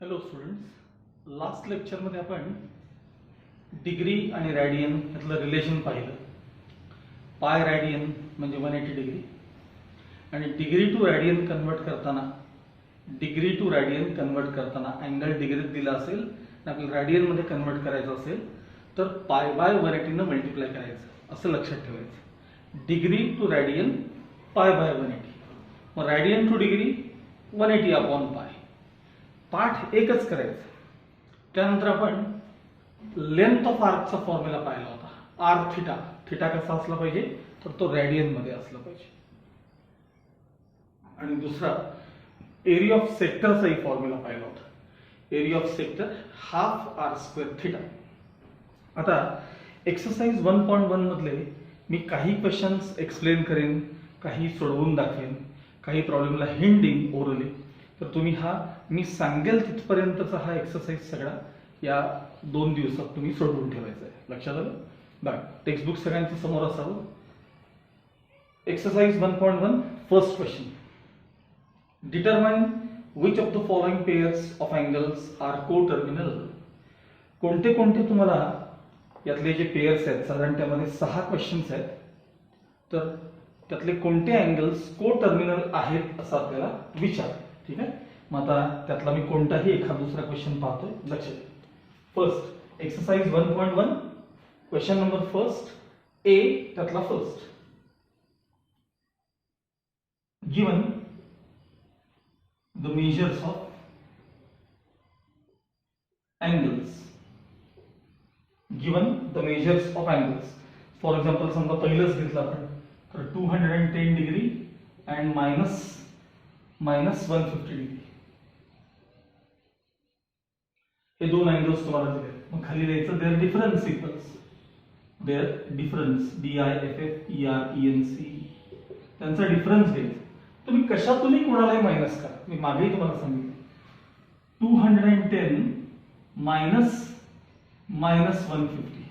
Hello students, last लेक्चरमध्ये आपण degree आणि रॅडियन यातलं रिलेशन पाहिलं. पाय रॅडियन म्हणजे 180 डिग्री आणि डिग्री टू रॅडियन कन्वर्ट करताना अँगल डिग्रीत दिला असेल आणि आपल्याला रॅडियनमध्ये कन्वर्ट करायचं असेल तर पाय बाय 180 मल्टिप्लाय करायचं, असं लक्षात ठेवायचं. Degree to radian pi by 180, मग radian to degree 180 upon pi. पाठ एकच करायचं. त्यानंतर आपण लेंथ ऑफ आर्कचा फॉर्म्युला पाहिला होता. आर थिटा, थिटा कसा असला पाहिजे तर तो रॅडियन मध्ये असला पाहिजे. आणि दुसरा एरिया ऑफ सेक्टरचाही फॉर्म्युला पाहिला होता. Area of sector half r square theta. आता एक्सरसाइज 1.1 मधले मी काही क्वेश्चन्स एक्सप्लेन करेन, काही सोडवून दाखवेन, काही प्रॉब्लेमला हिंट देईन ओरली. तर तुम्ही हा मी सांगेल तिथपर्यंतचा हा एक्सरसाइज सगळा या 2 दिवसात तुम्ही सोडवून ठेवायचा आहे. लक्षात आलं? बघा, टेक्स्टबुक सगळ्यांच्या समोर असावं. Exercise 1.1 first question. Determine which of the following pairs of angles are coterminal. कोणते कोणते तुम्हाला यातले जे पेयर्स आहेत, साधारण त्यामध्ये 6 क्वेश्चन्स आहेत, तर त्यातले कोणते अँगल्स को टर्मिनल आहेत असं आपल्याला विचार. ठीक आहे, मग आता त्यातला मी कोणताही एखादा दुसरा क्वेश्चन पाहतोय. लक्षात. First exercise 1.1 question number first A, त्यातला first. Given the measures of angles. Given the measures of angles. For example समजा पहिलंच घेतलं आपण तर 210 डिग्री अँड मायनस 150 डिग्री. हे दोन अँगल्स तुम्हाला दिले. मग खाली द्यायचं their difference equals their difference DIFFERENC. त्यांचा डिफरन्स घ्यायचा. तुम्ही कशातूनही कोणालाही मायनस करा. मी मागेही तुम्हाला सांगितलं 210 minus 150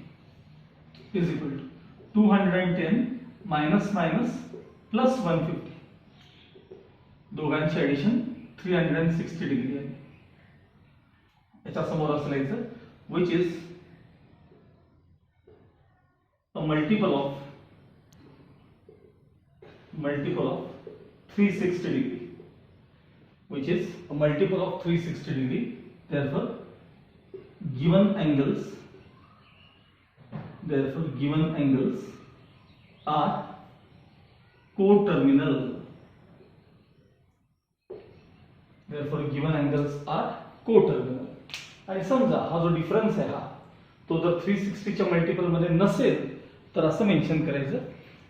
is equal to 210 minus plus 150. दोघांची ऍडिशन 360 डिग्री आहे. याच्या समोर असल्याचं which is a multiple of 360 degree, which is a multiple of 360 degree. Therefore given angles are coterminal. आणि समजा हा जो डिफरन्स आहे हा तो जर 360 च्या मल्टिपल मध्ये नसेल तर असं मेन्शन करायचं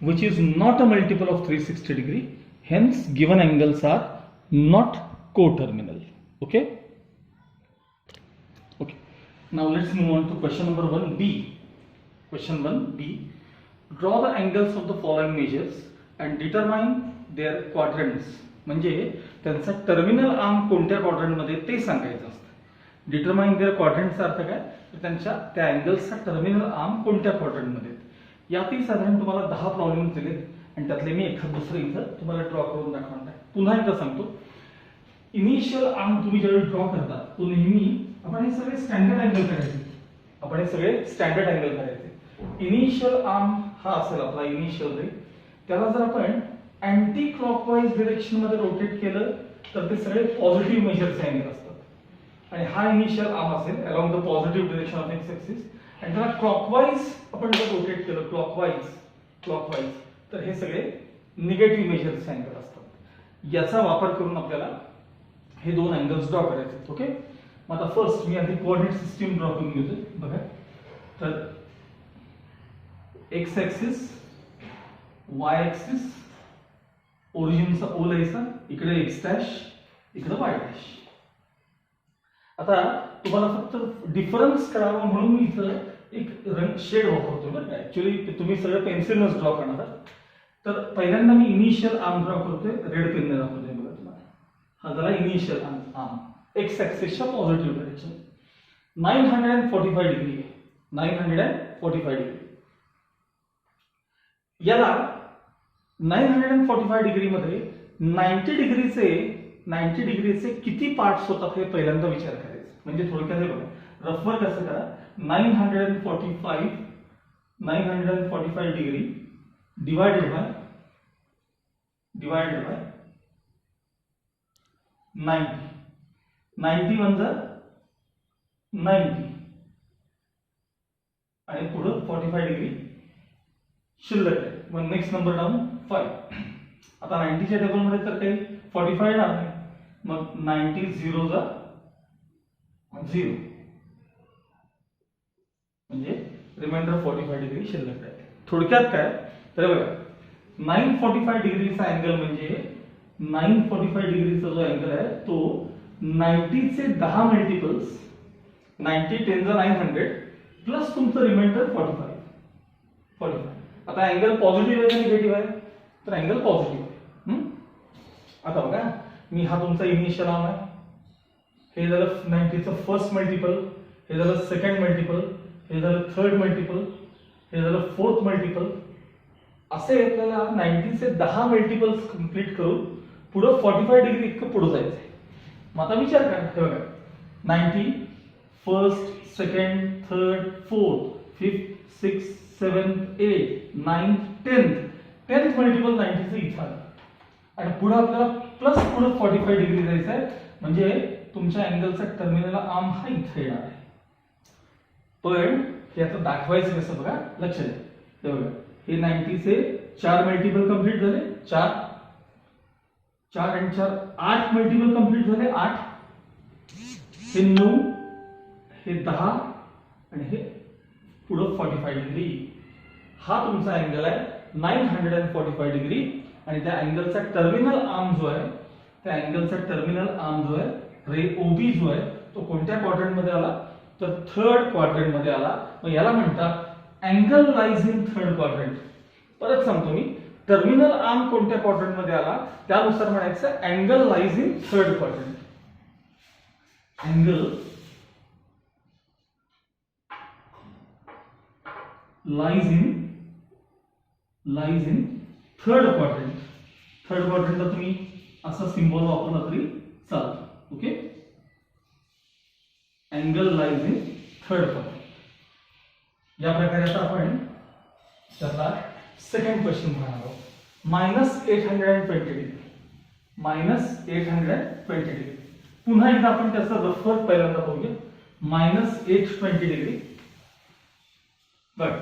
which is not a multiple of 360 degree, hence given angles are not coterminal. Okay. Now let's move on to question number 1B. Question 1B. Draw the angles of the following measures and determine their quadrants. म्हणजे त्यांचा terminal arm कोणत्या क्वाड्रंटमध्ये ते सांगायचं असतं. Determine there क्वाड्रंटचा अर्थ काय तर त्यांच्या त्या अँगल्सचा टर्मिनल आर्म कोणत्या क्वाड्रंटमध्ये. यातही साधारण तुम्हाला 10 प्रॉब्लेम दिलेत आणि त्यातले मी एखाद दुसरं इथं तुम्हाला ड्रॉ करून दाखवणार आहे. पुन्हा एकदा सांगतो, इनिशियल आर्म तुम्ही ज्यावेळी ड्रॉ करता तो नेहमी आपण हे सगळे स्टँडर्ड अँगल करायचे. इनिशियल आर्म हा असेल आपला इनिशियल रे. त्याला जर आपण अँटी क्लॉकवाईज डिरेक्शन मध्ये रोटेट केलं तर ते सगळे पॉझिटिव्ह मेजरचे अँगल असतात. आणि हा इनिशियल आर्म असेल along the positive direction of x axis आणि त्याला क्लॉकवाईज आपण जर रोटेट केलं क्लॉकवाईज तर हे सगळे निगेटिव्ह मेजरचे अँगल असतात. याचा वापर करून आपल्याला हे दोन अँगल्स ड्रॉ करायचे. ओके. मग आता फर्स्ट मी आधी कोऑर्डिनेट सिस्टीम ड्रॉ करून घेतोय. बघा, तर एक्स ऍक्सिस, वाय ऍक्सिस, ओरिजिनचा ओ लिहायचा, इकडे एक्स डॅश, इकडे वाय डॅश. आता तुम्हाला फक्त डिफरन्स कळावा म्हणून मी इथं एक रंग शेड वापरतोय. बरं का, ऍक्च्युली तुम्ही सगळं पेन्सिलनच ड्रॉ करणार आहात. तर पहिल्यांदा मी इनिशियल आर्म ड्रॉ करतोय, रेड पेनने दाखवतोय. बघा तुम्हाला हा झाला इनिशियल आर्म एक्स ऍक्सिसच्या पॉझिटिव्ह डायरेक्शन. 945 डिग्री आहे. 945 डिग्री. याला 945 डिग्री मध्ये 90 डिग्रीचे 90 डिग्रीचे किती पार्ट्स होतात हे पहिल्यांदा विचार करायचा. म्हणजे थोडक्यात हे बघा, रफवर कसं करा, 945 डिग्री डिवायडेड बाय 90. 90 वन जा 90 आणि पुढे 45 डिग्री शिल्लक आहे. मग नेक्स्ट नंबर डाऊन 5. आता 90 च्या टेबल मध्ये तर काही 45 नाही, मग 90 0 जा 0 म्हणजे रिमाइंडर 45 डिग्री शिल्लक आहे. थोडक्यात काय तर बघा, 945 डिग्रीचा अँगल म्हणजे 945 डिग्रीचा जो अँगल आहे तो 90 चे 10 मल्टिपल्स, 90 10 जा 900 प्लस तुमचं रिमाइंडर 45. आता अँगल पॉझिटिव्ह आहे का निगेटिव्ह आहे, तर अँगल पॉझिटिव्ह आहे. आता बघा, मी हा तुमचा इनिशियल आर्म आहे, हे झालं 90 चं फर्स्ट मल्टिपल, हे झालं सेकंड मल्टिपल, हे झालं थर्ड मल्टिपल, हे झालं फोर्थ मल्टिपल. असे आपल्याला 90 चे 10 मल्टिपल्स कंप्लीट करून पुढे 45 डिग्री इतकं पुढे जायचं आहे. मग आता विचार करा, हे बघा 90 first, second, third, fourth, fifth, six, 7, 8, 9, 10th multiple 90 चं इथं आलं आणि पुढे आपल्याला प्लस पुढे 45 डिग्री जायचं आहे. म्हणजे तुमच्या अँगलचा टर्मिनल आर्म हा इथे येणार आहे. पण हे आता दाखवायचं कसं बघा, लक्ष द्या. हे बघा, हे 90 चे 4 मल्टिपल कंप्लीट झाले, 4 आणि 4 8 मल्टिपल कंप्लीट झाले, 8, हे 9, हे 10 आणि हे पुढे 45 डिग्री. हा तुमचा अँगल आहे 945 डिग्री. आणि त्या अँगलचा टर्मिनल आर्म जो आहे, त्या अँगलचा टर्मिनल आर्म जो आहे, रे ओबी जो आहे, तो कोणत्या क्वाड्रंट मध्ये आला, तर थर्ड क्वाड्रंट मध्ये आला. मग याला म्हणतात angle lies in third quadrant. परत सांगतो मी, टर्मिनल आर्म कोणत्या क्वाड्रंट मध्ये आला त्यानुसार म्हणायचं angle lies in third quadrant. Angle lies in third quadrant. Third क्वाड्रंटला तुम्ही असा सिंबल वापरला तरी चालतो. Okay, angle lies in third quadrant. या प्रकारे आता आपण त्यातला सेकंड क्वेश्चन पाहणार आहोत. -820 डिग्री, -820 डिग्री. पुन्हा एकदा आपण त्याचा रफवर्क पहिल्यांदा बघूया. -820 डिग्री. बघा,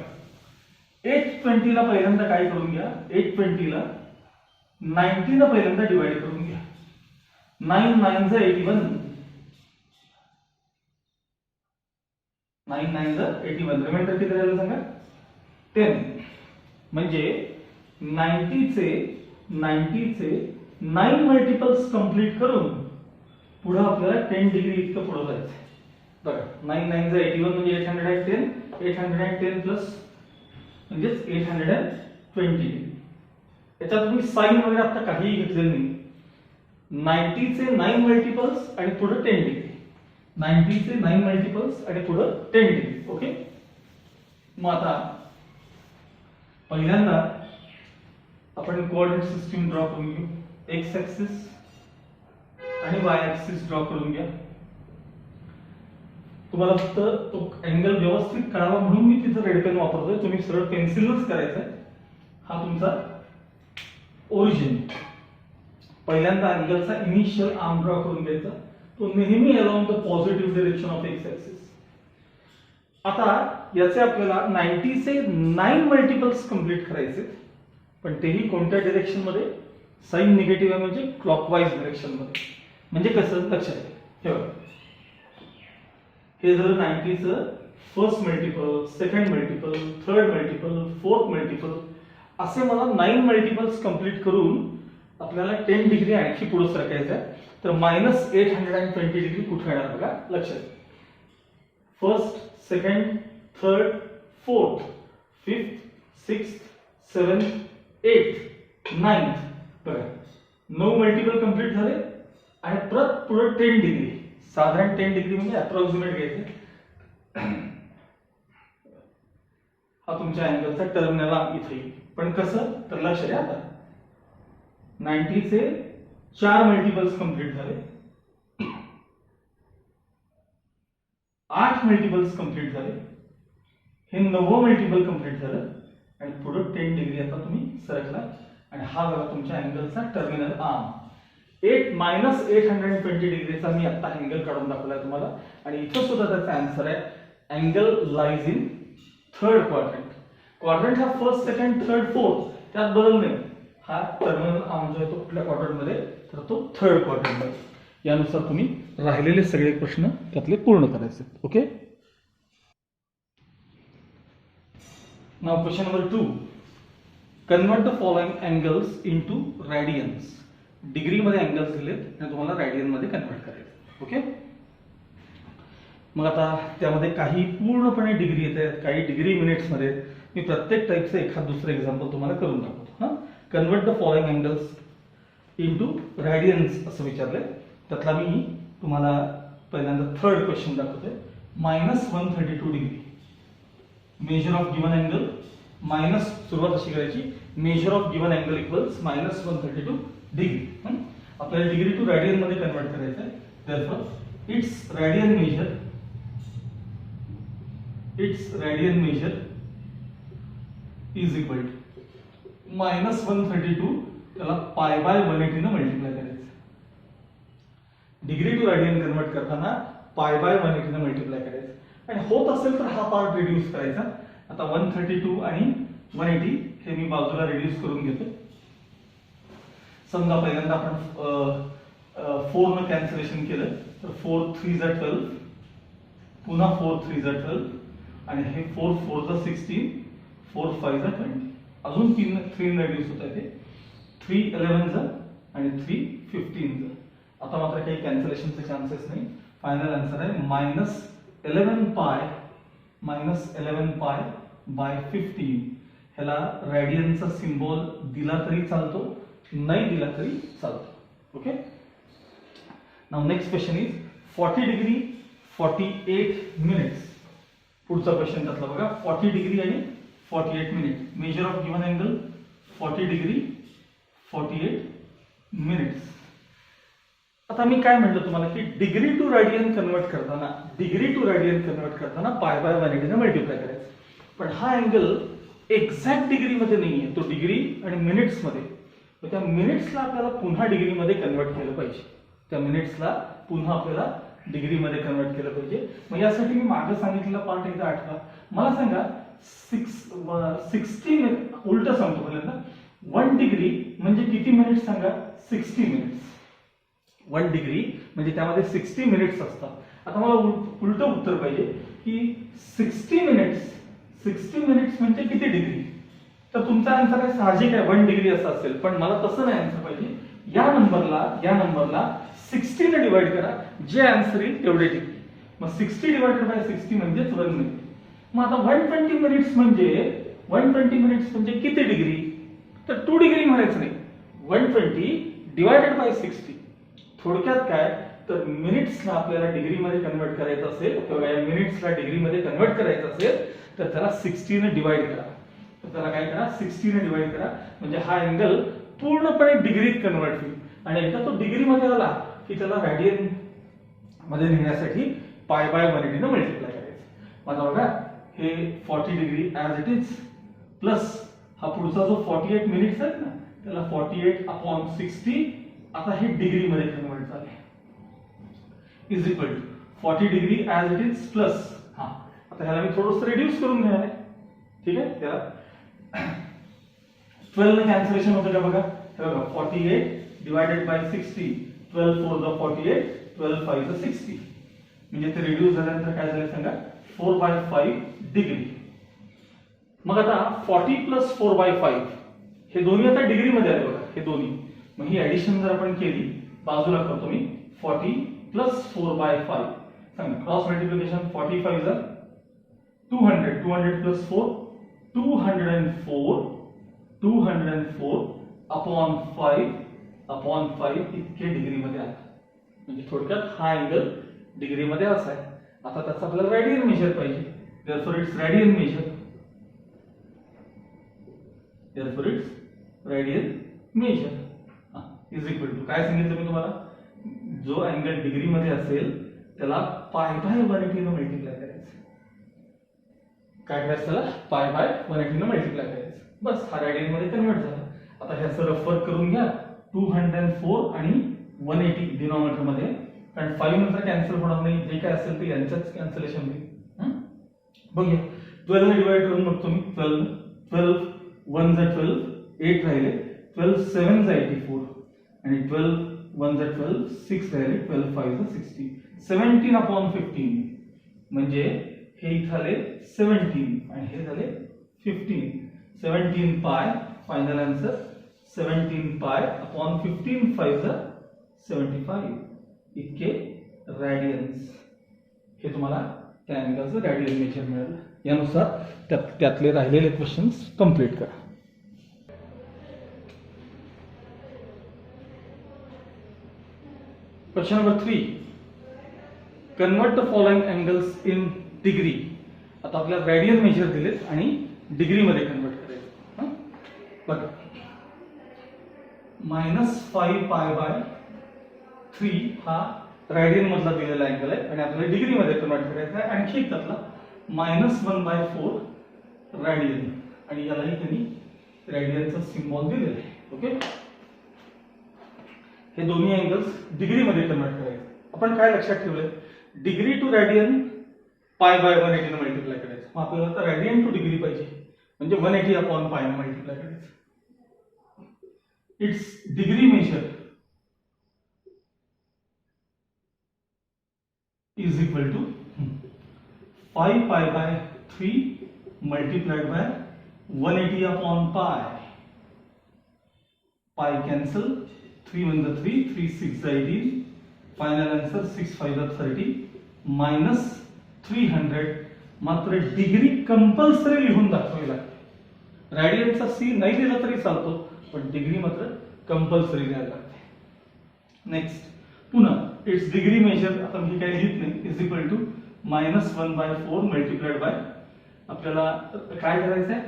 820 ला पहिल्यांदा काय करून घ्या, 820 ला 90 ला पहिल्यांदा डिवाइड करून घ्या. 9 9 जा 81, 9 9 जा 81. रिमाइंडर किती राहिलं सांगा, 10. म्हणजे 90 चे 9 मल्टिपल्स कंप्लीट करून पुढे आपल्याला 10 डिग्री इतकं पुढे जायचं. बघा, 9 9 जा 81 म्हणजे 810, 810 प्लस म्हणजेच 820 डिग्री. याच्यात तुम्ही साइन वगैरे आता काहीही घेतलेलं नाही. 90 चे 9 मल्टिपल्स आणि पुढे 10 डिग्री, 90 चे 9 मल्टिपल्स आणि पुढे 10 डिग्री. ओके, मग आता पहिल्यांदा आपण कोऑर्डिनेट सिस्टीम ड्रॉ करून घेऊ. एक्स ऍक्सिस आणि वाय ऍक्सिस ड्रॉ करून घ्या. तुम्हाला फक्त तो अँगल व्यवस्थित कळावा म्हणून मी तिथं रेड पेन वापरतोय. तुम्ही सरळ पेन्सिलच करायचं आहे. हा तुमचा ओरिजिन. पहिल्यांदा अँगलचा इनिशियल आर्म ड्रॉ करून घ्यायचा. तो नेहमी along the positive direction of x axis. आता याचे आपल्याला 90 चे 9 मल्टिपल्स कंप्लीट करायचे, पण तेही कोणत्या डायरेक्शन मध्ये, साइन निगेटिव्ह आहे म्हणजे क्लॉकवाईज डायरेक्शन मध्ये. म्हणजे कसं लक्षात घ्या, हे झालं 90 चं first multiple, second multiple, third multiple, fourth multiple. असे मला 9 मल्टिपल्स कंप्लीट करून आपल्याला 10 डिग्री आणखी पुढे सरकायचं आहे. तर -820 डिग्री कुठे येणार बघा, लक्षात. First, second, third, fourth, fifth, sixth, 7th, 8th, 9th. बघा, 9 मल्टिपल कंप्लीट झाले आणि परत पुढे 10 डिग्री. साधारण 10 डिग्री म्हणजे अप्रॉक्सिमेट घ्यायचे. हा तुमच्या अँगलचा टर्मिनल इथे येईल. पण कसं, तर लक्ष द्या. आता 90 चे 4 मल्टिपल्स कंप्लीट झाले, 8 मल्टिपल्स कंप्लीट झाले, हे 9 मल्टिपल कंप्लीट झालं आणि पुढे 10 डिग्री आता तुम्ही सरकला आणि हा झाला तुमच्या अँगलचा टर्मिनल आर्म. 8 मायनस 820 डिग्रीचा मी आता अँगल काढून दाखवलाय तुम्हाला आणि इथं सुद्धा त्याचा आन्सर आहे. Angle lies in third quadrant. Quadrant हा फर्स्ट, सेकंड, थर्ड, फोर्थ त्यात बदल नाही. हा टर्मिनल आर्म जो आहे तो कुठल्या क्वाड्रंट मध्ये, तर तो थर्ड क्वाड्रंट मध्ये. यानुसार तुम्ही राहिलेले सगळे प्रश्न त्यातले पूर्ण करायचे. Okay. Now question number 2. Convert the following angles into radians. Degree मध्ये अँगल्स दिलेत आणि तुम्हाला रॅडियन मध्ये कन्वर्ट करायचं. ओके. मग आता त्यामध्ये काही पूर्णपणे डिग्री येत आहेत, काही डिग्री मिनिट्स मध्ये. मी प्रत्येक टाईपचं एखाद दुसरं एक्झाम्पल तुम्हाला करून दाखवतो. हा, convert the following angles into radians असं विचारलंय. त्यातला मी तुम्हाला पहिल्यांदा थर्ड क्वेश्चन दाखवतोय. -132 degree. Measure of given angle minus, सुरुवात अशी करायची, measure of given angle equals -132 degree. आपल्याला डिग्री टू रॅडियन मध्ये कन्वर्ट करायचं आहे. Therefore it's radian measure is equal to -132 त्याला π/180 ने मल्टिप्लाय करायचं. डिग्री टू रॅडियन कन्वर्ट करताना π/180 ने मल्टिप्लाय करायचं आणि होत असेल तर हा पार्ट रिड्यूस करायचा. आता 132 आणि 180 हे मी बाजूला रिड्यूस करून घेतो. समजा पहिल्यांदा आपण 4 न कॅन्सलेशन केलं तर 4 3 जा 12, पुन्हा 4 3 जा 12 आणि हे 4 4 जा 16, 4 5 जा 20. अजून 3 रिड्यूस होत आहे. ते 3 11 जा आणि 3 15 जा. आता मात्र काही कॅन्सलेशनचे चान्सेस नाही. फायनल आन्सर आहे -11 पाय बाय 15. ह्याला रॅडियनचा सिम्बॉल दिला तरी चालतो, नाही दिला तरी चालतो. Okay. Now next question is 40 degree 48 minutes. पुढचा क्वेश्चन त्यातला बघा. 40 डिग्री आणि 48 minute. Major of given angle 40 degree 48 minutes. आता मी काय म्हटलं तुम्हाला की डिग्री टू रॅडियन कन्वर्ट करताना π/180 ने मल्टिप्लाय करायचं. पण हा अँगल एक्झॅक्ट डिग्री मध्ये नाहीये, तो डिग्री आणि मिनिट्स मध्ये. तर त्या मिनिट्सला आपल्याला पुन्हा डिग्री मध्ये कन्वर्ट केलं पाहिजे. मग यासाठी मी मागे सांगितलेला पार्ट एकदा आठवा. मला सांगा 60 उलट सांगतो पहिल्यांदा. 1 डिग्री म्हणजे किती मिनिट्स सांगा? 60 मिनिट्स. 1 डिग्री म्हणजे त्यामध्ये 60 मिनिट्स असतात. आता मला उलट उत्तर पाहिजे की 60 मिनिट्स म्हणजे किती डिग्री. तर तुमचा आन्सर आहे साहजिक आहे 1 डिग्री असं असेल, पण मला तसं नाही आन्सर पाहिजे. या नंबरला 60 ने डिवाइड करा, जे आन्सर येईल तेवढे डिग्री. मग 60 डिवाइडेड बाय 60 म्हणजे 1 मिनिट. मग आता 120 मिनिट्स म्हणजे किती डिग्री? तर 2 डिग्री म्हणायचं नाही, 120 डिवाइडेड बाय 60. थोडक्यात काय, तर मिनिट्सला आपल्याला डिग्रीमध्ये कन्वर्ट करायचं असेल किंवा या मिनिट्सला डिग्रीमध्ये कन्वर्ट करायचं असेल तर त्याला 60 ने डिवाइड करा. तर त्याला काय करा, 60 ने डिवाइड करा, म्हणजे हा अँगल पूर्णपणे डिग्रीत कन्वर्ट होईल. आणि एकदा तो डिग्रीमध्ये आला की त्याला रॅडियन मध्ये नेण्यासाठी π/180 ने मल्टिप्लाय करायचं. आता बघा, हे 40 degree as it is plus हा पुढचा जो 48 मिनिट्स आहेत ना, त्याला 48/60. आता हे डिग्री मध्ये कन्वर्ट झाले is equal to 40 degree as it is plus. हा, आता ह्याला मी थोडंसं रिड्यूस करून घेणार आहे. ठीक आहे. त्याला 12 ने कॅन्सलेशन होतं का बघा. हे बघा, 48 डिवाइडेड बाय 60, 12 4 जा 48, 12 5 जा 60. म्हणजे ते रिड्यूस झाल्यानंतर काय झालं सांगा, 4/5 डिग्री. मग आता 40 प्लस 4/5 हे दोन्ही आता डिग्री मध्ये आले बघा, हे दोन्ही. मग ही ऍडिशन जर आपण केली, बाजूला करतो मी, 40 प्लस 4/5 सांगा, क्रॉस मल्टिप्लिकेशन 45 जा 200, 200 प्लस 4 204 अपॉन 5 इतके डिग्री मध्ये आला. म्हणजे थोडक्यात हा अँगल डिग्री मध्ये असा आहे. आता त्याचा आपल्याला रॅडियन मेजर पाहिजे. therefore it's radian measure. Is equal to काय सांगितलं मी तुम्हाला, जो अँगल डिग्री मध्ये असेल त्याला पाय बाय 180 ने मल्टिप्लाय करायचं. काय करायचं त्याला पाय बाय 180 ने मल्टिप्लाय करायचं. बस हा रेडियन मध्ये कन्वर्ट झाला. आता ह्याचं रफ वर्क करून घ्या. 204 आणि 180 डिनॉमिनेटर मध्ये, कारण 5 नंतर कॅन्सल होणार नाही, जे काय असेल ते यांच्याच कॅन्सलेशन होईल. बघूया 12 ने डिवाइड करून बघतो मी. 12 1 जा 12 8 राहिले, 12 7 जा 84 आणि 12 1 जा 12 6 राहिले, 12 5 जा 60. 17/15 म्हणजे हे इथे झाले 17 आणि हे झाले 15. 17 पाय फायनल आन्सर 17 पाय अपॉन 15 5 जा 75 इतके रॅडियन्स. हे तुम्हाला त्या अँगलचं रॅडियन मेजर मिळालं. यानुसार त्यातले राहिलेले क्वेश्चन्स कंप्लीट करा. Question number 3, convert the following angles in degree. आता आपल्याला रॅडियन मेजर दिलेत आणि डिग्री मध्ये कन्वर्ट करायचं. बघा -5 पाय बाय 3 हा रॅडियन मधला दिलेला अँगल आहे आणि आपल्याला डिग्री मध्ये कन्वर्ट करायचा आहे. आणखी एक त्यातला -1/4 रॅडियन आणि यालाही त्यांनी रॅडियनचा सिम्बॉल दिलेला आहे. ओके, हे दोन्ही अँगल्स डिग्री मध्ये कन्वर्ट करायचे. आपण काय लक्षात ठेवलंय, degree to radian pi by 180 ने मल्टिप्लाय करायचं. मग आपल्याला आता रॅडियन टू डिग्री पाहिजे म्हणजे 180 अपॉन पाय ने मल्टिप्लाय करायचं. It's degree measure is equal to 5 pi by 3 multiplied by 180 upon pi. Pi cancel, 3 1 the 3, 3 6 the 18, final answer 6 5 the 30 minus 300. मात्र डिग्री कंपल्सरी लिहून दाखवावी लागते. रॅडियनचा सी नाही दिला तरी चालतो, पण डिग्री मात्र कंपल्सरी द्यायला लागते. नेक्स्ट पुन्हा इट्स डिग्री मेजर, आता मी काही लिहित नाही, is equal to -1/4 multiplied by, आपल्याला काय करायचं आहे,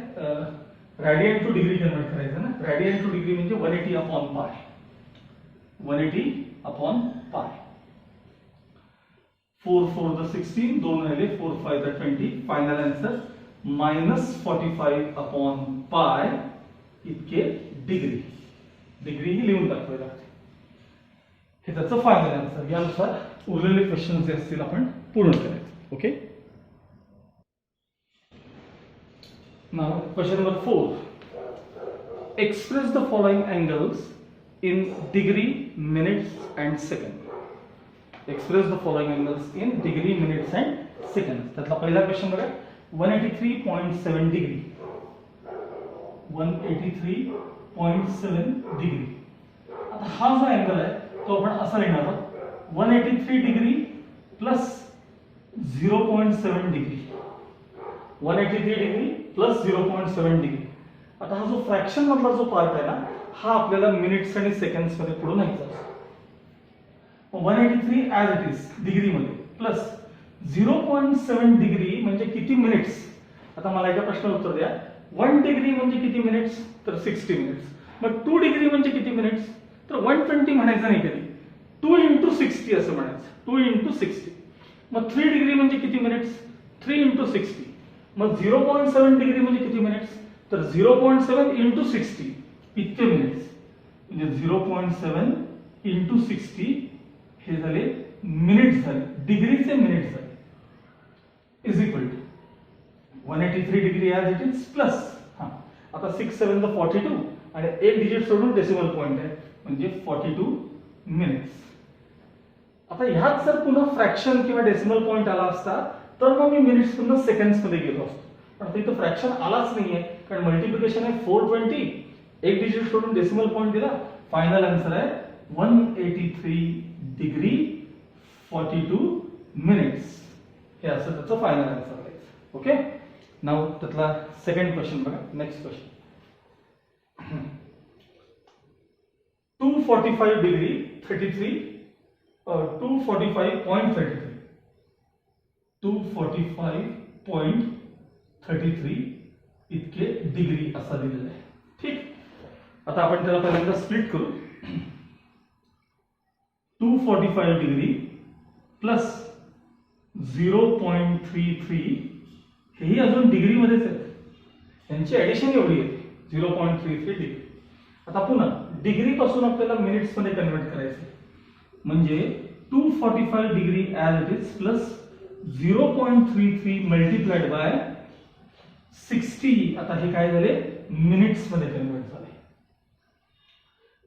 रॅडियन टू डिग्री कन्वर्ट करायचं ना. रॅडियन टू डिग्री म्हणजे 180 upon pi, 180 upon pi. 4 4 the 16, 2 राहिले, 4 5 the 20, final answer -45 upon pi इतके डिग्री. डिग्री ही लिहून दाखवावी लागते. हे त्याचं फायनल आन्सर. यानुसार उरलेले क्वेश्चन जे असतील आपण पूर्ण करायचे. Okay, now question number 4, express the following angles in degree minutes and second. Express the following angles in degree minutes and second. त्यातला पहिला क्वेश्चन बघा, 183.7 डिग्री, 183.7 डिग्री. आता हा जो अँगल आहे तो आपण असा लिहिणार आहोत, 183 degree plus 0.7 degree, 183 degree plus 0.7 degree. आता हा जो फ्रॅक्शन मधला जो पार्ट आहे ना, हा आपल्याला मिनिट्स आणि सेकंड्स मध्ये पुढे न्यायचा असतो. 183 ऍज इट इज डिग्री मध्ये प्लस 0.7 डिग्री म्हणजे किती मिनिट्स. आता मला एका प्रश्नाला उत्तर द्या, 1 डिग्री म्हणजे किती मिनिट्स, तर 60 मिनिट्स. मग 2 डिग्री म्हणजे किती मिनिट्स, तर 120 म्हणायचं नाही कधी, 2 × 60 असं म्हणायचं, 2 × 60. मग 3 डिग्री म्हणजे किती मिनिट्स, 3 × 60. मग 0.7 डिग्री म्हणजे किती मिनिट्स, तर 0.7 × 60 इतके मिनिट्स. म्हणजे 0.7 × 60 हे झाले मिनिट्स झाले, डिग्रीचे मिनिट्स झाले. Is equal to 183 degree as it is plus, हा आता 6 7 the 42 आणि एक डिजिट सोडून डेसिमल पॉइंट आहे म्हणजे 42 मिनिट्स. आता ह्यात जर पुन्हा फ्रॅक्शन किंवा डेसिमल पॉइंट आला असता तर मग मी मिनिट्स पुन्हा सेकंड्स मध्ये गेलो असतो. पण आता इथं फ्रॅक्शन आलाच नाहीये, कारण मल्टिप्लिकेशन आहे 420, एक डिजिट सोडून डेसिमल पॉइंट दिला, फायनल आन्सर आहे 183 डिग्री 42 मिनिट्स. हे असं त्याचं फायनल आन्सर आहे. ओके, नाव त्यातला सेकंड क्वेश्चन बघा. नेक्स्ट क्वेश्चन, 245 डिग्री 33 245.33 245.33 इतके डिग्री असा दिलेला आहे. ठीक, आता आपण त्याला पहिल्यांदा स्प्लिट करू. 245 डिग्री प्लस 0.33, हेही अजून डिग्रीमध्येच आहेत, यांची ॲडिशन एवढी आहे 0.33 डिग्री. आता पुन्हा डिग्री पासून आपल्याला मिनिट्स मध्ये कन्वर्ट करायचं, म्हणजे 245 degree as it is plus 0.33 multiplied by 60, आता हे काय झाले मिनिट्स मध्ये कन्वर्ट झाले,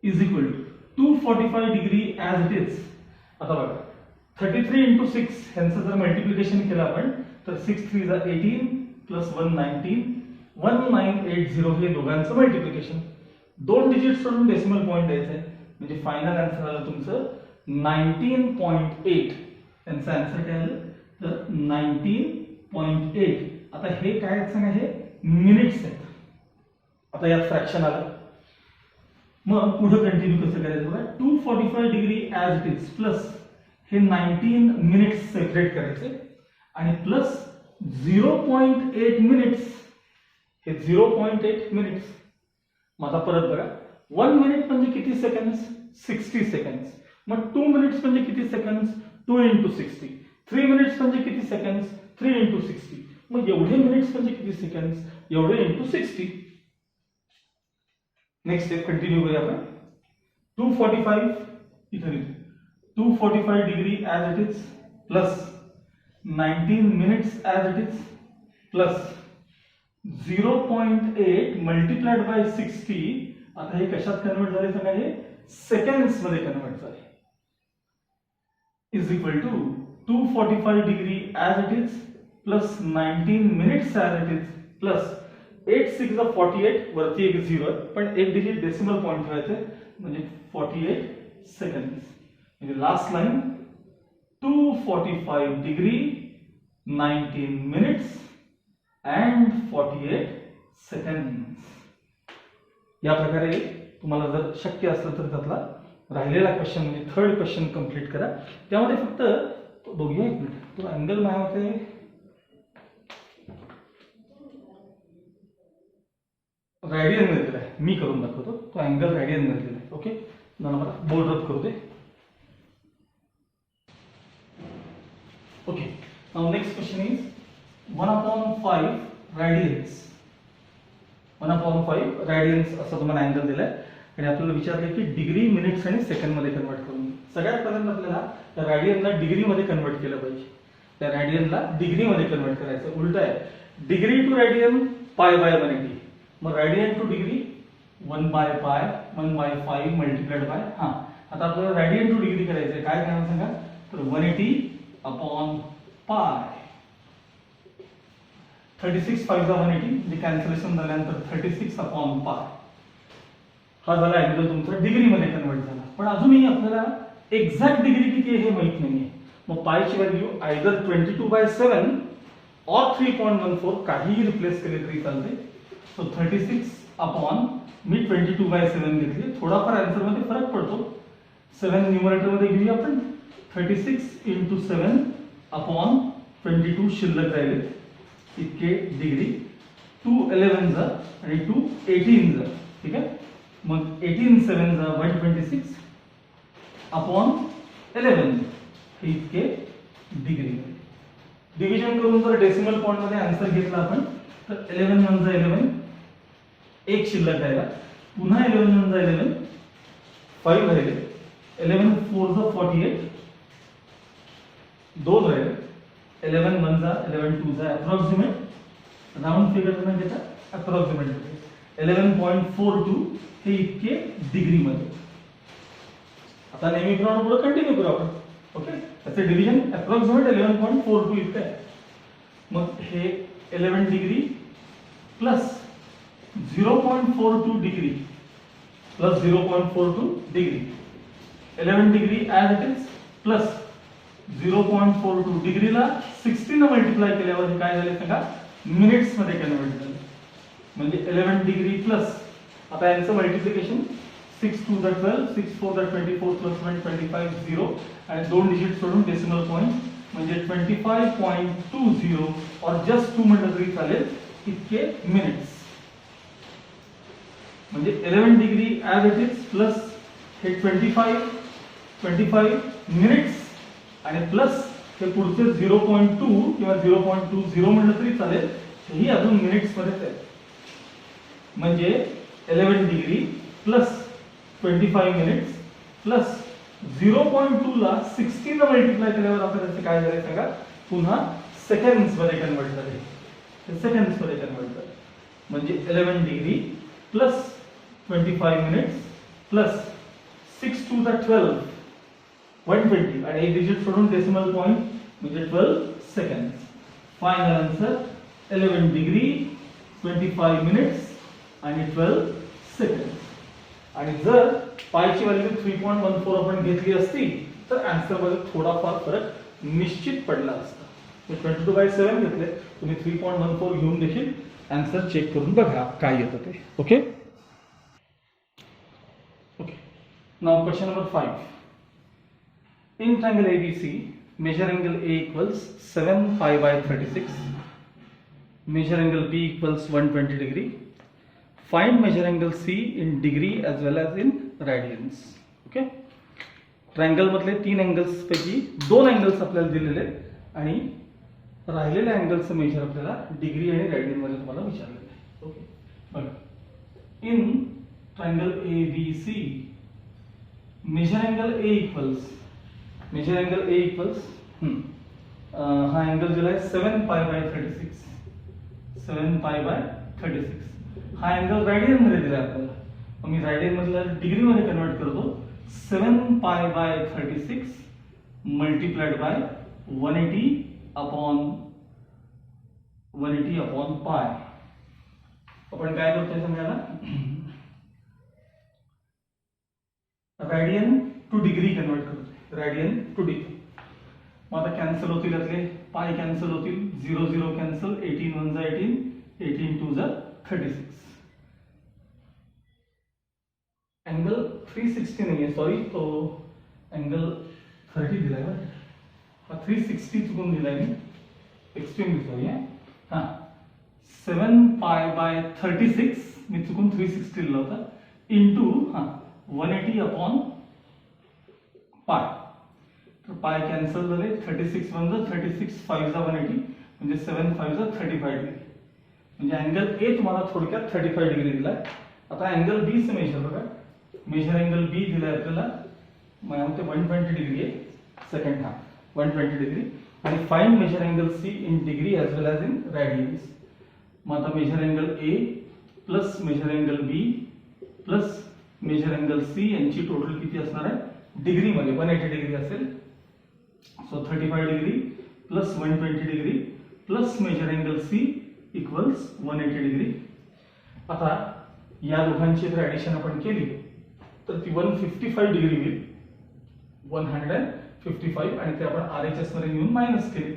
is equal to 245 degree as it is. आता बघा 33 into 6 ह्यांचं जर मल्टिप्लिकेशन केलं आपण तर 6 3 जा 18 प्लस 119 1980 हे दोघांचं मल्टिप्लिकेशन. दोन डिजिट सोडून डेसिमल पॉईंट द्यायचं आहे, म्हणजे फायनल आन्सर आलं तुमचं 19.8. त्यांचं आन्सर काय आलं तर 19.8. आता हे काय सांगा, हे मिनिट्स आहेत. आता यात फ्रॅक्शन आलं, मग पुढे कंटिन्यू कसं करायचं बघा. 245 degree as it is plus हे 19 मिनिट्स सेपरेट करायचे आणि प्लस 0.8 मिनिट्स, हे 0.8 मिनिट्स. मग आता परत बघा 1 मिनिट म्हणजे किती सेकंड्स 60 सेकंड्स. मग 2 मिनिट्स म्हणजे किती सेकंड्स 2 into 60. 3 मिनिट्स म्हणजे किती सेकंड्स 3 into 60. मग एवढे मिनिट्स म्हणजे किती सेकंड्स एवढे into 60. नेक्स्ट स्टेप कंटिन्यू करूया आपण. 245 इथे 245 degree as it is plus 19 minutes as it is plus 0.8 multiplied by 60. आता हे कशात कन्वर्ट झाले सांगा, हे सेकंड्स मध्ये कन्वर्ट झाले, is equal to 245 degree as it is plus 19 minutes as it is plus 8 6 जा 48, वरती एक 0 पण एक डिजिट डेसिमल पॉईंट ठेवायचे, म्हणजे 48 सेकंड्स. म्हणजे last line 245 degree 19 minutes and 48 seconds. या प्रकारे तुम्हाला जर शक्य असलं तर त्यातला राहिलेला क्वेश्चन म्हणजे थर्ड क्वेश्चन कंप्लीट करा. त्यामध्ये फक्त बघूया एक मिनिट, तो अँगल माझ्यामध्ये रॅडियन मध्ये दिला आहे, मी करून दाखवतो. तो अँगल रॅडियन मध्ये दिला आहे. ओके, मला बोर्ड रद्द करू दे. Okay, now next question is 1/5 radians. 1/5 radians असा तुम्हाला अँगल दिलाय आणि आपल्याला विचारलंय की डिग्री मिनिट्स आणि सेकंड मध्ये कन्वर्ट करून. सगळ्यात पहिल्यांदा आपल्याला त्या रॅडियनला डिग्री मध्ये कन्वर्ट केलं पाहिजे. त्या रॅडियनला डिग्री मध्ये कन्वर्ट करायचं. उलट आहे, degree to radian pi by 180. मग रॅडियन टू डिग्री 1/पाय 1/5 मल्टिप्लाइड बाय. हा, आता आपल्याला रॅडियन टू डिग्री करायचंय. काय करायचं सांगा, तर 180/पाय. 36 5 जा 180 म्हणजे कॅन्सलेशन झाल्यानंतर 36/पाय. हा झाला अँगल तुमचा डिग्री मध्ये कन्वर्ट झाला. पण अजूनही आपल्याला एक्झॅक्ट डिग्री किती आहे हे माहित नाहीये. मग पायची व्हॅल्यू आयदर 22/7 और 3.14 काहीही रिप्लेस केले तरी चालते. सो 36 मी 22/7 घेतली. थोडाफार आन्सर मध्ये फरक पडतो. 7 न्यूमरेटर मध्ये घेऊया आपण. 36 into 7/22 शिल्लक राहिले इतके डिग्री. 2 11 जा आणि 2 18 जा. ठीक आहे, मग 18 7 जा 126/11 हे इतके डिग्री. डिव्हिजन करून जर डेसिमल पॉइंट मध्ये आन्सर घेतला आपण तर 11 1 जा 11, एक शिल्लक राहिला. पुन्हा 11 1 जा 11, 5 राहिले. 11 4 जा 48, 2 राहिले. 11 1 जा 11 2 जा अप्रॉक्सिमेट राउंड फिगर न घेता अप्रॉक्सिमेट 11.42 हे इतके डिग्री मध्ये. आता नेहमीप्रमाणे पुढे कंटिन्यू करू आपण. ओके, त्याचे डिव्हिजन अप्रॉक्सिमेट 11.42 इतकं आहे. मग हे 11 degree plus 0.42 degree plus 0.42 degree. 11 degree as it is plus 0.42 डिग्रीला 60 न मल्टिप्लाय केल्यावर काय झाले सांगा, मिनिट्स मध्ये कन्वर्ट झाले. म्हणजे 11 डिग्री प्लस, आता यांचं मल्टिप्लिकेशन 6 2 जा 12 6 4 जा 24 प्लस 1 25 0 आणि दोन डिजिट सोडून डेसिमल पॉइंट म्हणजे 25.20 और जस्ट 2 म्हटलं तरी चालेल इतके मिनिट्स. म्हणजे 11 degree as it is plus हे 25 25 मिनिट्स आणि प्लस हे पुढचे 0.2 किंवा 0.20 म्हटलं तरी चालेल, हेही अजून मिनिट्स मध्येच आहे. म्हणजे 11 डिग्री प्लस 25 मिनिट्स प्लस 0.2 ला 60 ने मल्टिप्लाय केल्यावर आपल्याला काय झाले सांगा, पुन्हा सेकंड्स मध्ये कन्वर्ट झाले. सेकंड्स मध्ये कन्वर्ट झाले म्हणजे 11 degree plus 25 minutes plus 6 to the 12 120 आणि एक डिजिट सोडून डेसिमल पॉइंट म्हणजे 12 seconds. Final answer 11 degree 25 minutes आणि 12 सेकंड्स. आणि जर पायची व्हॅल्यू 3.14 आपण घेतली असती तर आन्सर मध्ये थोडाफार फरक निश्चित पडला असता. 22/7 घेतले, तुम्ही 3.14 घेऊन देखील आन्सर चेक करून बघा काय येतं ते. Okay okay. Now question number 5. In triangle ABC, measure angle A equals 7 pi by 36. Measure angle B equals 120 degree. Find measure angle C in degree as well as in radians. Okay. Triangle मधले 3 angles पैकी 2 angles आपल्याला दिलेले आणि राहिलेल्या अँगलचं major आपल्याला degree आणि radian मध्ये तुम्हाला विचारलेलं आहे. ओके बघा. In triangle ABC, measure angle A equals हा अँगल दिला आहे 7 pi by 36. 7 pi by 36. हा अँगल रॅडियन मध्ये दिला आपल्याला. मी रॅडियन मधला डिग्री मध्ये कन्वर्ट करतो. 7 pi by 36 multiplied by 180 upon pi. आपण काय करतोय समजायला, रॅडियन टू डिग्री कन्वर्ट करतोय. Radian to degree. मग आता कॅन्सल होतील यातले, पाय कॅन्सल होतील, 0 0 कॅन्सल, 18 1 जा 18, 18 2 जा 36. एंगल 360 नहीं है, सॉरी, तो एंगल 30 दिला है. 360 चुकून दिला है, एक्सट्रीमली सॉरी है. हाँ 7 pi by 36 मी चुकून 360 लिहिला होता, इंटू 180 अपॉन पाय. तर पाय कॅन्सल झाले, 36 1 जा 36, 5 जा 180 म्हणजे 7 5 जा 35 डिग्री. म्हणजे अँगल ए तुम्हाला थोडक्यात 35 डिग्री दिलाय. आता अँगल बी चे मेजर बघा. मेजर अँगल बी दिलाय आपल्याला, म्हणजे 120 डिग्री आहे. Second half 120 degree. आणि find measure angle C in degree as well as in radians. मग आता measure angle A plus measure angle B plus measure angle C यांची टोटल किती असणार आहे डिग्री मध्ये, 180 डिग्री असेल. So 35 degree plus 120 degree plus measure angle C equals 180 degree. आता या दोघांची जर ऍडिशन आपण केली तर ती 155 डिग्री होईल. 155 आणि ते आपण RHS मध्ये घेऊन मायनस केले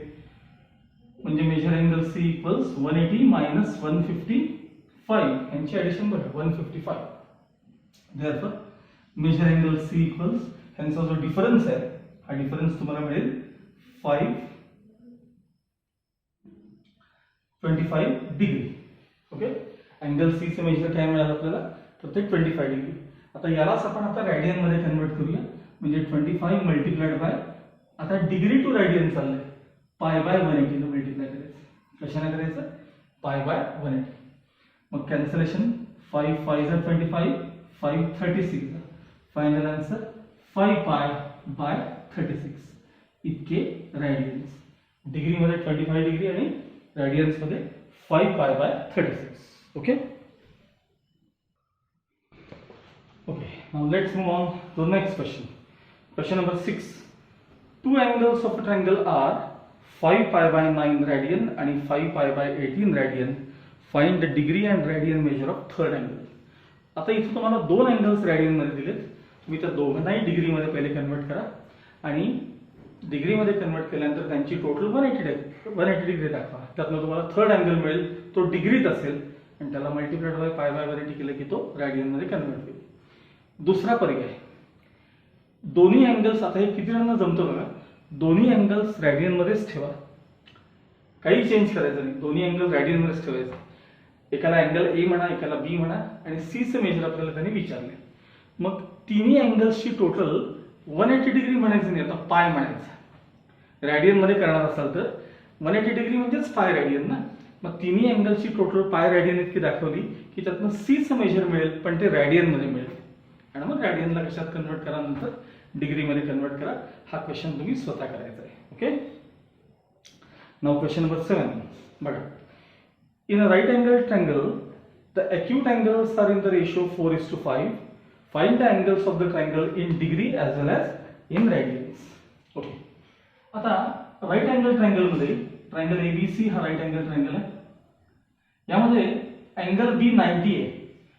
म्हणजे measure angle C equals 180 minus 155 यांची ऍडिशन बघा 155. Therefore measure angle C equals यांचा जो डिफरन्स आहे हा डिफरन्स तुम्हाला मिळेल 525 डिग्री. ओके. अँगल सी चे मेजर काय मिळालं आपल्याला तर ते 25 डिग्री. आता यालाच आपण आता रॅडियन मध्ये कन्वर्ट करूया. म्हणजे 25 मल्टिप्लाइड बाय, आता डिग्री टू रॅडियन चाललंय, पाय बाय 180 ने मल्टिप्लाय करायचं. कशाने करायचं, पाय बाय 180. मग कॅन्सलेशन 5 5 जा 25, 5 36. फायनल आन्सर 5 पाय बाय 36 इतके रॅडियन्स. डिग्री मध्ये 25 डिग्री आणि रॅडियन्स मध्ये 5 pi by 36. Okay. Okay, now let's move on to the next question. Question number 6. Two angles of a triangle are 5 pi by 9 radian and 5 pi by 18 radian. Find the degree and radian measure of third angle. आता इथे तुम्हाला दोन angles radian मध्ये दिलेत. तुम्ही त्या दोघांनाही degree मध्ये पहिले कन्वर्ट करा आणि डिग्री मध्ये कन्वर्ट केल्यानंतर त्यांची टोटल 180 डिग्री दाखवा. त्यातनं तुम्हाला थर्ड अँगल मिळेल, तो डिग्रीत असेल आणि त्याला मल्टिप्लाइड बाय पाय बाय 180 केलं की तो रॅडियन मध्ये कन्वर्ट होईल. दुसरा पर्याय, दोन्ही अँगल्स, आता हे किती जणांना जमतं बघा, दोन्ही अँगल्स रॅडियन मध्येच ठेवा, काही चेंज करायचं नाही, दोन्ही अँगल रॅडियन मध्येच ठेवायचं. एकाला अँगल ए म्हणा, एकाला बी म्हणा आणि सी चे मेजर आपल्याला त्यांनी विचारले. मग तिन्ही अँगल्सची टोटल 180 डिग्री म्हणायचं नाही, आता पाय म्हणायचं. रॅडियन मध्ये करणार असाल तर 180 डिग्री म्हणजेच पाय रॅडियन ना. मग तिन्ही अँगलची टोटल पाय रॅडियन इतकी दाखवली की त्यातनं सीचं मेजर मिळेल, पण ते रॅडियन मध्ये मिळेल. आणि मग रॅडियनला कशात कन्वर्ट करा, नंतर डिग्रीमध्ये कन्वर्ट करा. हा क्वेश्चन तुम्ही स्वतः करायचा आहे. ओके. नाउ क्वेश्चन नंबर 7 बघा. In a right angle triangle the acute angles are in the ratio 4:5. Find the angles of the triangle in degree as well as in radians. Okay. आता right angle triangle मध्ये triangle ABC हा right angle triangle आहे. यामध्ये angle B 90 आहे.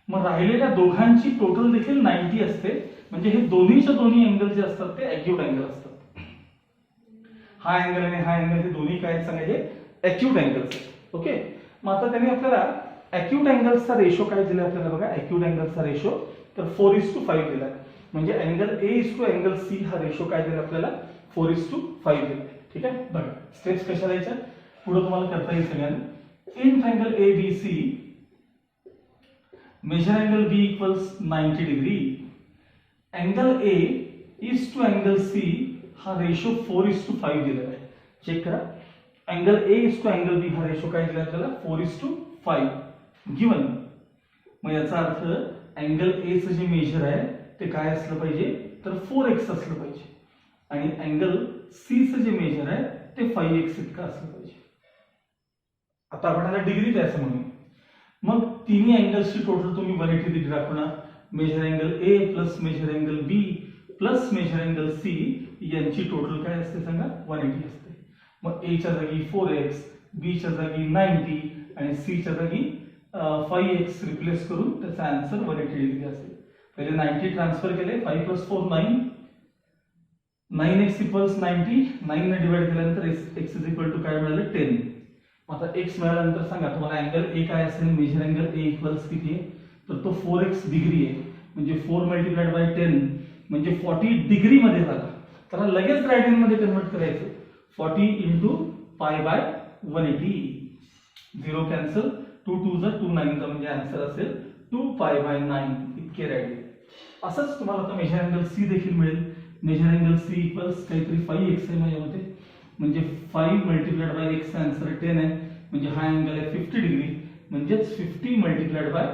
मग राहिलेल्या दोघांची total देखील 90 असते. म्हणजे हे दोन्हीच्या दोन्ही अँगल जे असतात ते ॲक्यूट अँगल असतात. हा अँगल आणि हा अँगल हे दोन्ही काय सांगा, हे ॲक्यूट अँगल्स आहेत. ओके. मग आता त्यांनी आपल्याला ॲक्यूट अँगल्सचा रेशो काय दिला आपल्याला बघा. ॲक्यूट अँगल्सचा रेशो तर 4:5 दिला. म्हणजे angle A to angle C हा रेशो काय दिला आपल्याला 4:5 दिला. ठीक आहे. बघा स्टेप्स कशा द्यायच्या पुढे तुम्हाला करता येईल सगळ्यांना. In triangle ABC measure angle B equals 90 degree. Angle A is to angle C हा रेशो 4:5 दिलेला आहे. चेक करा. Angle A is to angle B हा रेशो काय दिला आपल्याला 4:5 गिवन. मग याचा अर्थ अँगल A चं जे मेजर आहे ते काय असलं पाहिजे तर 4x असलं पाहिजे आणि अँगल C चं जे मेजर आहे ते 5x इतकं असलं पाहिजे. आता आपण याला डिग्री द्यायचं म्हणून मग तिन्ही अँगल्सची टोटल तुम्ही 180 डिग्री दाखवणार. Measure angle A plus measure angle B plus measure angle C यांची टोटल काय असते सांगा 180 असते. मग A च्या जागी 4x, B च्या जागी 90 आणि C च्या जागी 5x रिप्लेस करून त्याचा आन्सर 180 डिग्री असेल. पहिले 90 ट्रान्सफर केले. 5 + 4 9. 9x equals 90. 9 ने डिवाइड केल्यानंतर x इज इक्वल टू काय मिळालं 10. आता x मिळाल्यानंतर सांगा तुम्हाला अँगल A काय असेल. मेजर अँगल A इक्वल्स किती आहे तर तो 4x डिग्री आहे. म्हणजे 4 मल्टिप्लाइड बाय 10 म्हणजे 40 डिग्री मध्ये झाला. त्याला लगेच रॅडियन मध्ये कन्वर्ट करायचं. 40 × π/180. 0 कॅन्सल. 2 2 = 2 9 म्हणजे आन्सर असेल 2π/9 इतके रॅडियन. असंच तुम्हाला आता मेजर अँगल C देखील मिळेल. मेजर अँगल C इक्वल्स काहीतरी 5x आहे माझ्यामध्ये. म्हणजे 5 मल्टिप्लाइड बाय x आन्सर 10 आहे. म्हणजे हा अँगल आहे 50 डिग्री. म्हणजेच 50 मल्टिप्लाइड बाय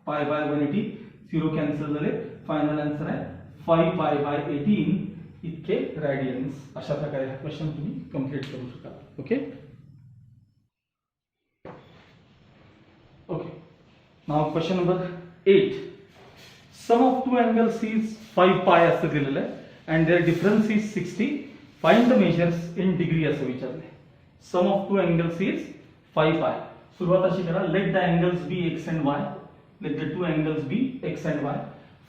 π/180. 0 कॅन्सल झाले. फायनल आन्सर आहे 5π/18 इतके रॅडियन्स. अशा प्रकारे हा क्वेश्चन तुम्ही कंप्लीट करू शकता. Okay. Okay. Now question number 8. Sum of two angles is 5π असं दिलेलं आहे and their difference is 60. Find the measures in degree असं विचारलंय. Sum of two angles is 5π. सुरुवात अशी करा. Let the angles be x and y. Let the two angles be x and y.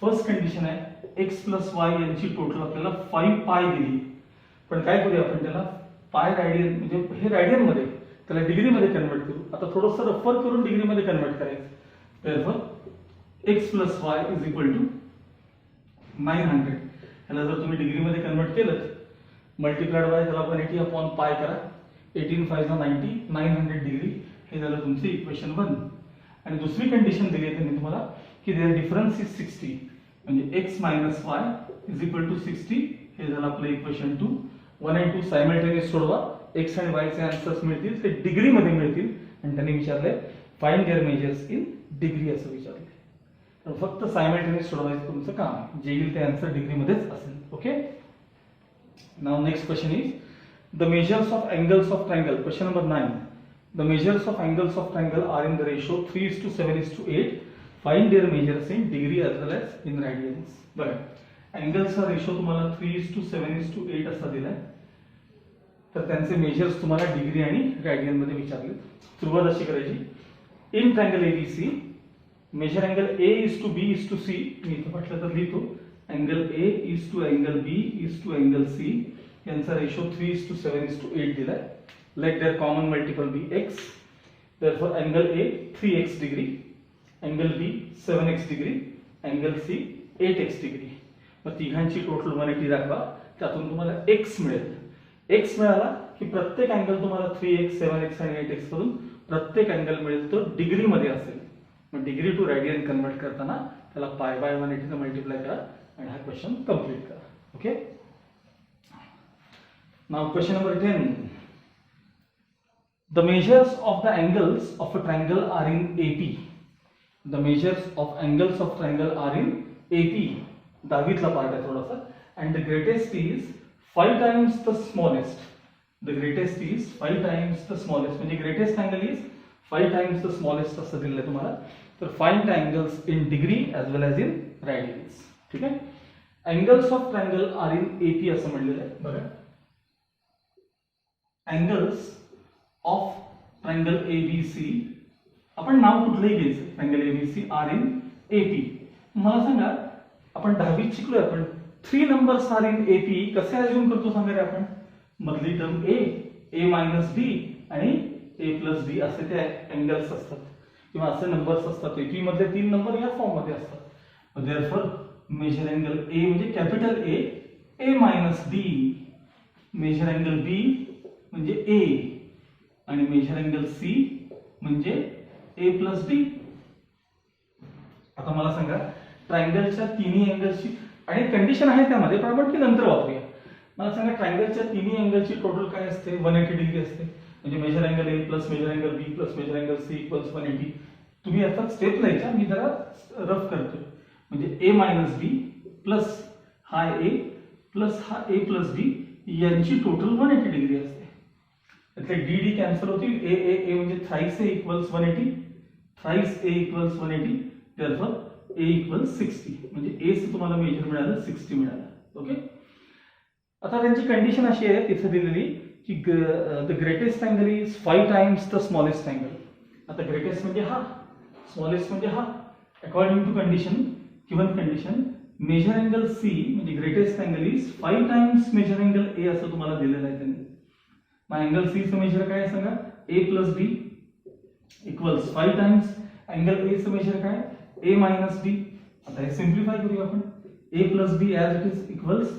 First condition आहे x + y यांची total आपल्याला 5π दिली. पण काय करूया आपण त्याला पाय रॅडियन म्हणजे हे रॅडियन मध्ये त्याला डिग्री मध्ये कन्वर्ट करू. आता थोडंसं रफर करून डिग्री मध्ये कन्वर्ट करायचं. therefore x + y is equal to 900. याला जर तुम्ही डिग्री मध्ये कन्वर्ट केलं मल्टिप्लाइड बाय त्याला 180/π करा. 18 5 90 900 डिग्री. हे झालं तुमचं इक्वेशन 1. आणि दुसरी कंडिशन दिली आहे त्यांनी तुम्हाला की देअर डिफरन्स इज 60. म्हणजे x - y is equal to 60. हे झालं आपलं इक्वेशन 2. 1 and 2 सायमल्टेनियस सोडवा. x आणि y चे आन्सर्स मिळतील ते डिग्री मध्ये मिळतील. आणि त्यांनी विचारले find their measures in degree असं विचारले. तर फक्त सायमल्टेनियस सोडवायचं तुमचं काम आहे. जे येईल ते आन्सर डिग्री मध्येच असेल. Okay. Now next question is the measures of angles of triangle. Question number 9. The measures of angles of triangle are in the ratio 3:7:8. Find their measures in degree as well as in radians. बघा अँगल्सचा ratio तुम्हाला 3:7:8 असा दिलाय. तर त्यांचे measures तुम्हाला degree आणि radian मध्ये विचारले. सुरुवात अशी करायची. In triangle ABC measure angle A is to B is to C. मी इथे म्हटलं तर लिहितो. Angle A is to angle B is to angle C यांचा रेशो 3:7:8 दिलाय. Let their common multiple be x. Therefore, angle A 3x degree, angle B 7x degree, angle C 8x degree. मग तिघांची total 180 दाखवा. त्यातून तुम्हाला x मिळेल. x मिळाला की प्रत्येक अँगल तुम्हाला 3x, 7x आणि 8x करून प्रत्येक अँगल मिळेल तो डिग्री मध्ये असेल. मग डिग्री टू रॅडियन कन्वर्ट करताना त्याला π/180 ने मल्टिप्लाय करा आणि हा क्वेश्चन कंप्लीट करा. Okay. Now question number 10. The measures of the angles of a triangle are in AP. The measures of angles of triangle are in AP. दहावीतला part आहे थोडासा. And the greatest is 5 times the smallest. The greatest is 5 times the smallest. म्हणजे greatest angle is 5 times the smallest असं दिलेलं आहे तुम्हाला. तर find the angles in degree as well as in radians. ठीक आहे. Angles of triangle are in AP असं म्हणलेलं आहे. बघा. Angles of triangle ABC. आपण नाव कुठलंही घ्यायचं. Triangle ABC are in AP. मला सांगा आपण 10वीत शिकलोय आपण 3 नंबर्स आर इन AP कसे अज्युम करतो सांगा रे आपण. मधली टर्म A मायनस D आणि A प्लस D असे ते अँगल्स असतात किंवा असे नंबर्स असतात. AP मधले 3 नंबर या फॉर्म मध्ये असतात. देयरफॉर मेजर अँगल A म्हणजे capital A minus D. Measure angle B म्हणजे A आणि मेजर अँगल C म्हणजे A प्लस D. आता मला सांगा ट्रायंगलच्या तिन्ही अँगल्सची आणि कंडिशन आहे त्यामध्ये पण आपण ती नंतर वापरूया. मला सांगा ट्रायंगलच्या तिन्ही अँगलची टोटल काय असते 180 डिग्री असते. म्हणजे measure angle A plus measure angle B plus measure angle C equals 180. तुम्ही आता स्टेप लिहायच्या मी जरा रफ करतोय. म्हणजे A मायनस B प्लस हा A प्लस हा A प्लस B यांची टोटल 180 डिग्री असते. त्यातले D कॅन्सल होतील. A म्हणजे thrice A equals 180 thrice A equals 180. Therefore A equals 60 म्हणजे A चे तुम्हाला मेजर मिळालं 60 मिळालं. ओके. आता त्यांची कंडिशन अशी आहे तिथे दिलेली की the greatest angle is 5 times the smallest angle. आता ग्रेटेस्ट म्हणजे हा स्मॉलेस्ट म्हणजे हा. According to condition given condition measure angle C म्हणजे greatest angle is 5 times measure angle A असं तुम्हाला दिलेलं आहे त्यांनी. मग अँगल C चं मेजर काय आहे सांगा. A plus B equals 5 times angle A चं मेजर काय A मायनस D. आता हे सिम्प्लिफाय करूया आपण. A plus B as it is equals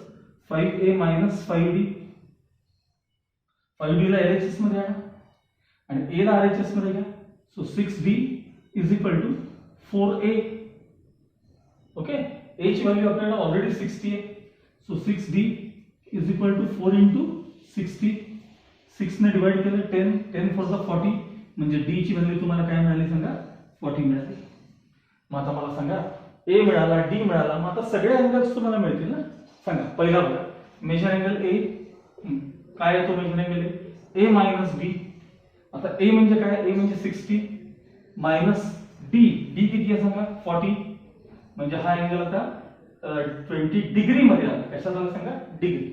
5A minus 5D. 5D ला LHS मध्ये आणा आणि A ला RHS मध्ये घ्या. So 6D is equal to 4A. Okay. A ची व्हॅल्यू आपल्याला ऑलरेडी 60 आहे. So 6D is equal to 4 into 60. 6 ने डिवाइड केलं 10 4 चा 40 म्हणजे D ची व्हॅल्यू तुम्हाला काय मिळाली सांगा 40 मिळाली. मग आता मला सांगा A मिळाला D मिळाला. मग आता सगळे अँगल्स तुम्हाला मिळतील ना. सांगा पहिला बघा मेजर अँगल A काय आहे तो measure angle A minus B. आता A म्हणजे काय A म्हणजे 60 मायनस D किती आहे सांगा 40 म्हणजे हा अँगल आता 20 डिग्री मध्ये आला. कशात आला सांगा डिग्री.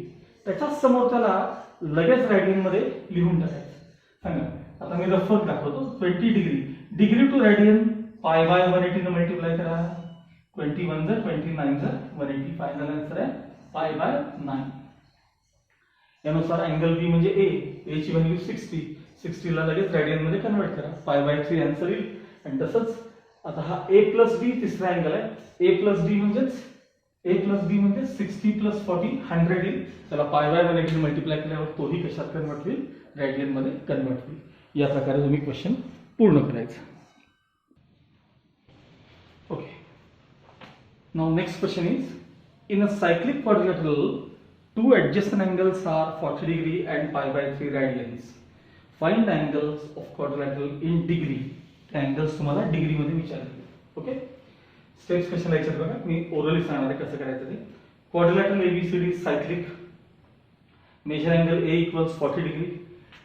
त्याच्याच समोर त्याला लगेच रॅडियन मध्ये लिहून टाकायचं. सांगा आता मी रफच दाखवतो. 20 degree to radian pi by 180 ने मल्टिप्लाय करा. 21 जर 29 जर 180 फायनल आन्सर आहे पाय बाय 9. यानुसार अँगल B म्हणजे A ची व्हॅल्यू 60 ला लगेच रॅडियन मध्ये कन्वर्ट करा. पाय बाय 3 आन्सर येईल. आणि तसंच आता हा A प्लस B तिसरा अँगल आहे. A प्लस B म्हणजे 60 प्लस 40 100 येईल. त्याला पाय बाय 180 मल्टिप्लाय केल्यावर तोही कशात कन्वर्ट होईल रॅडियन मध्ये कन्वर्ट होईल. या प्रकारे तुम्ही क्वेश्चन पूर्ण करायचं. Okay. Now next question is, in a cyclic quadrilateral, two adjacent angles are 40 degree and pi by 3 radians. Find the angles of quadrilateral in degree. The angles तुम्हाला degree मध्ये विचारले. ओके. स्टेप्स कशा लिहायच्या बघा. मी orally सांगणार आहे कसं करायचं ते. Quadrilateral ABCD cyclic. Measure angle A equals 40 degree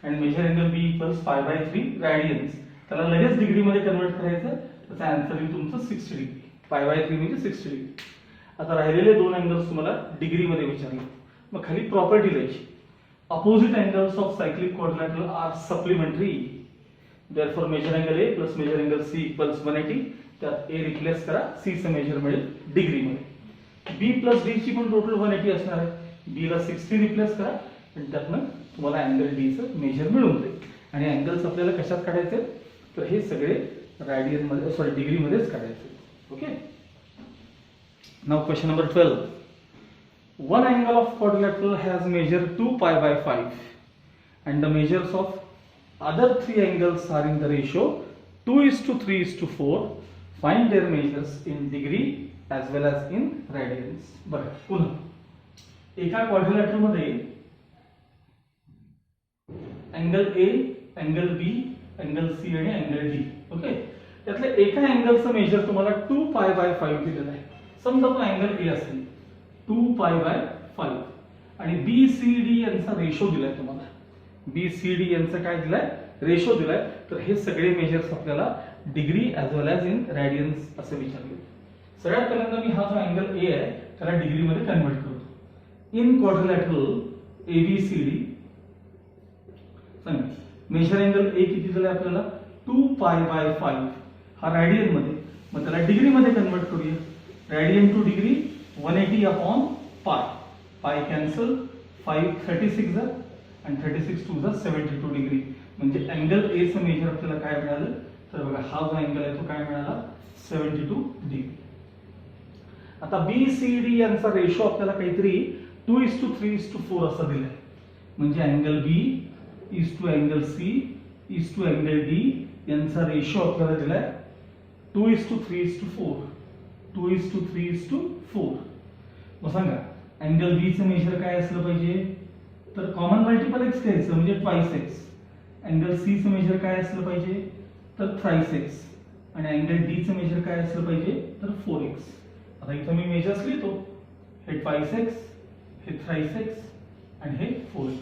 and measure angle B equals pi by 3 radians. त्याला लगेच डिग्री मध्ये कन्वर्ट करायचं. त्याचा आन्सर येईल तुमचं 60 डिग्री. पाय बाय 3 म्हणजे 60 डिग्री. आता राहिलेले दोन अँगल्स तुम्हाला डिग्री मध्ये विचारले. मग खाली प्रॉपर्टी लिहायची. Opposite angles of cyclic quadrilateral are supplementary. Therefore measure angle A plus measure angle C equals 180. त्यात A रिप्लेस करा. C चं मेजर मिळेल डिग्री मध्ये. B प्लस D ची पण टोटल 180 असणार आहे. B ला 60 रिप्लेस करा आणि त्यातनं तुम्हाला अँगल D चं मेजर मिळून जाईल. आणि अँगल्स आपल्याला कशात काढायचे तर हे सगळे रॅडियन मध्ये सॉरी डिग्री मध्येच काढायचे. Okay. Now question number 12. One angle of quadrilateral has measure 2 pi by 5 and the measures of other three angles are in the ratio 2:3:4. Find their measures in degree as well as in radians. बघा पुन्हा एका quadrilateral मध्ये angle A, angle B, angle C आणि angle D. Okay, त्यातल्या एका अँगलचं major तुम्हाला 2π/5 दिलेलं आहे. समजा तो अँगल ए असेल 2π/5 आणि बी सी डी यांचा रेशो दिलाय तुम्हाला. बी सी डी यांचा काय दिलाय, रेशो दिलाय. तर हे सगळे मेजर्स आपल्याला degree as well as in radians असं विचारले. सगळ्यात पहिल्यांदा मी हा जो अँगल ए आहे त्याला डिग्रीमध्ये कन्वर्ट करतो. इन क्वाड्रिलॅटरल ABCD सांगा मेजर अँगल ए किती दिलाय आपल्याला 2π/5 हा रॅडियन मध्ये. मग त्याला डिग्री मध्ये कन्वर्ट करूया. Radian to degree 180/π. Pi cancel, 5 36 आणि 36 2 72 डिग्री. म्हणजे अँगल ए चं मेजर आपल्याला काय मिळालं तर बघा हा जो अँगल आहे तो काय मिळाला 72 डिग्री. आता बी सी डी यांचा रेशो आपल्याला काहीतरी 2:3:4 असा दिलाय. म्हणजे angle B is to angle C is to angle D यांचा रेशो आपल्याला दिलाय 2:3:4. 2:3:4. मग सांगा अँगल बी चं मेजर काय असलं पाहिजे तर कॉमन मल्टिपल एक्स घ्यायचं म्हणजे ट्वाइस एक्स. अँगल सी चं मेजर काय असलं पाहिजे तर थ्राइस एक्स आणि अँगल डी चं मेजर काय असलं पाहिजे तर 4x. आता इथं मी मेजर्स लिहितो. हे ट्वाइस एक्स, हे थ्राइस एक्स आणि हे 4x.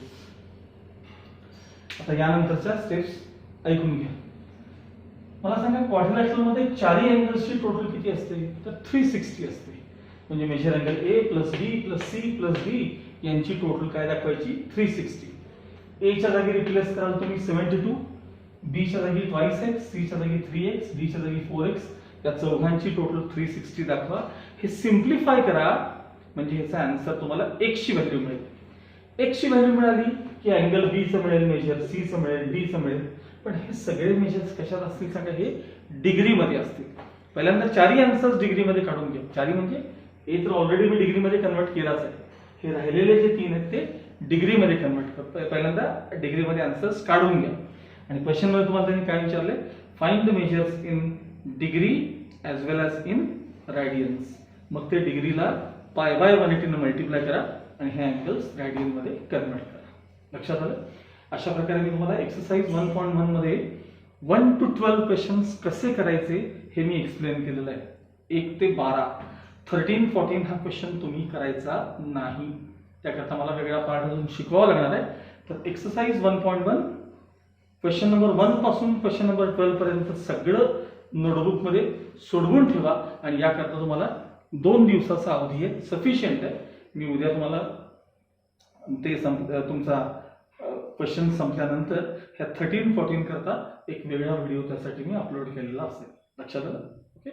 आता यानंतरच्या स्टेप्स ऐकून घ्या. मला सांगा क्वाड्रिलॅटरल मध्ये चारही अँगल्सची टोटल किती असते तर 360 असते. म्हणजे measure angle A plus B plus C plus D यांची टोटल काय दाखवायची 360. ए च्या जागी रिप्लेस कराल तुम्ही 72, बी च्या जागी ट्वाइस एक्स, सी च्या जागी 3x, डी च्या जागी 4x. या चौघांची टोटल 360 दाखवा. हे सिम्प्लिफाय करा म्हणजे ह्याचा आन्सर तुम्हाला x ची व्हॅल्यू मिळेल. x ची व्हॅल्यू मिळाली की अँगल बी चं मिळेल मेजर, सी चं मिळेल, डी चं मिळेल. पण हे सगळे मेजर्स कशात असतील सांगा हे डिग्री मध्ये असतील. पहिल्यांदा चारही आन्सर्स डिग्री मध्ये काढून घ्या. चारही म्हणजे ए तर ऑलरेडी मी डिग्री मध्ये कन्वर्ट केलाच आहे. हे राहिलेले जे 3 आहेत ते डिग्री मध्ये कन्वर्ट करतो. पहिल्यांदा डिग्री मध्ये आन्सर्स काढून घ्या. आणि क्वेश्चन मध्ये तुम्हाला त्यांनी काय विचारले find the measures in degree as well as in radians. मग ते डिग्रीला π/180 ने मल्टिप्लाय करा आणि हे अँगल्स रॅडियन मध्ये कन्वर्ट करा. लक्षात आलं. अशा प्रकारे मी तुम्हाला एक्सरसाइज 1.1 मध्ये 1 to 12 क्वेश्चन्स कसे करायचे हे मी एक्सप्लेन केलेलं आहे. 1 ते 12. 13-14 हा क्वेश्चन तुम्ही करायचा नाही. त्याकरता मला वेगळा पार्ट अजून शिकवावा लागणार आहे. तर एक्सरसाइज 1.1 क्वेश्चन नंबर 1 पासून क्वेश्चन नंबर 12 पर्यंत सगळं नोटबुक मध्ये सोडवून ठेवा. आणि याकरता तुम्हाला 2 दिवसाचा अवधी आहे, सफिशियंट आहे. मी उद्या तुम्हाला ते तुमचा क्वेश्चन संपल्यानंतर ह्या 13-14 करता एक वेगळा व्हिडिओ त्यासाठी मी अपलोड केलेला असेल. लक्षात आलं. ओके.